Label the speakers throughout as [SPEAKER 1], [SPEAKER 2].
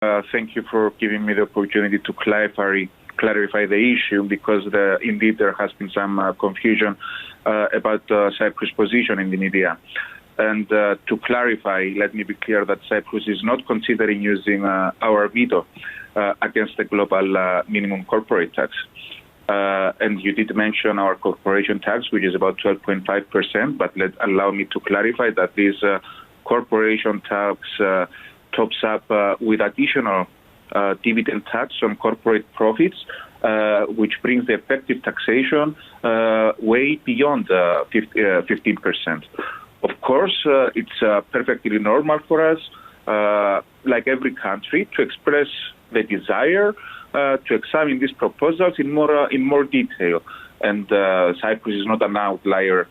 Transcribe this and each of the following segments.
[SPEAKER 1] Thank you for giving me the opportunity to clarify the issue, because indeed there has been some confusion about Cyprus' position in the media. And to clarify, let me be clear that Cyprus is not considering using our veto against the global minimum corporate tax. And you did mention our corporation tax, which is about 12.5%, but allow me to clarify that this corporation tax tops up with additional dividend tax on corporate profits, which brings the effective taxation way beyond 15%. Of course, it's perfectly normal for us, like every country, to express the desire to examine these proposals in more detail. And Cyprus is not an outlier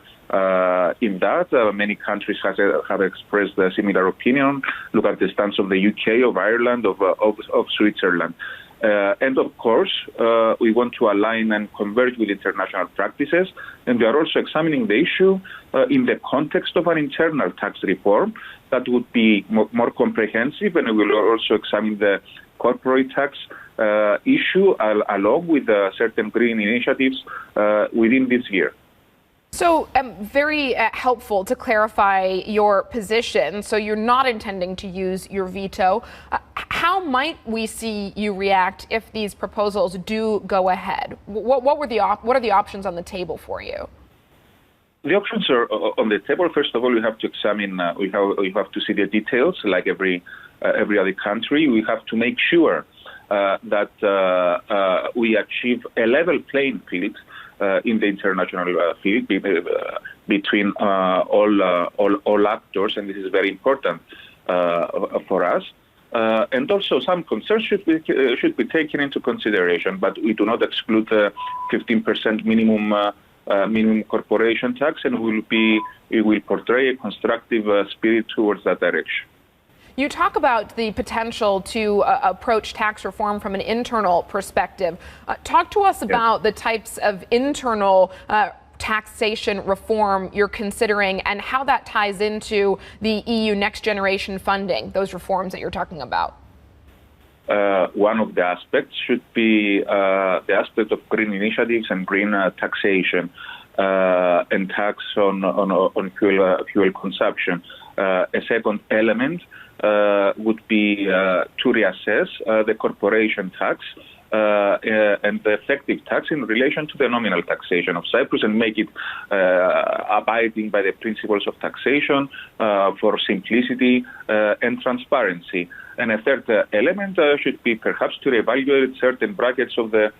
[SPEAKER 1] in that. Many countries have expressed a similar opinion. Look at the stance of the UK, of Ireland, of Switzerland. And of course, we want to align and converge with international practices. And we are also examining the issue in the context of an internal tax reform that would be more comprehensive. And we will also examine the corporate tax issue along with certain green initiatives within this year.
[SPEAKER 2] So very helpful to clarify your position. So you're not intending to use your veto. How might we see you react if these proposals do go ahead? What are the options on the table for you?
[SPEAKER 1] The options are on the table. First of all, we have to examine. We have to see the details, like every other country. We have to make sure that we achieve a level playing field in the international field between all actors, and this is very important for us. And also, some concerns should be taken into consideration, but we do not exclude the 15% minimum corporation tax, and we will portray a constructive spirit towards that direction.
[SPEAKER 2] You talk about the potential to approach tax reform from an internal perspective. Talk to us about the types of internal taxation reform you're considering and how that ties into the EU Next Generation funding, those reforms that you're talking about.
[SPEAKER 1] One of the aspects should be the aspect of green initiatives and green taxation and tax on fuel consumption. A second element would be to reassess the corporation tax and the effective tax in relation to the nominal taxation of Cyprus, and make it abiding by the principles of taxation for simplicity and transparency. And a third element should be perhaps to reevaluate certain brackets of the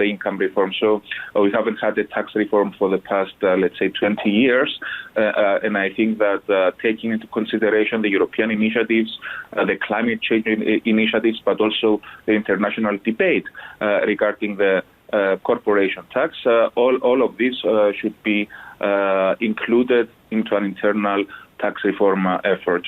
[SPEAKER 1] income reform. So we haven't had a tax reform for the past, let's say, 20 years. And I think that taking into consideration the European initiatives, the climate change initiatives, but also the international debate regarding the corporation tax, all of this should be included into an internal tax reform effort.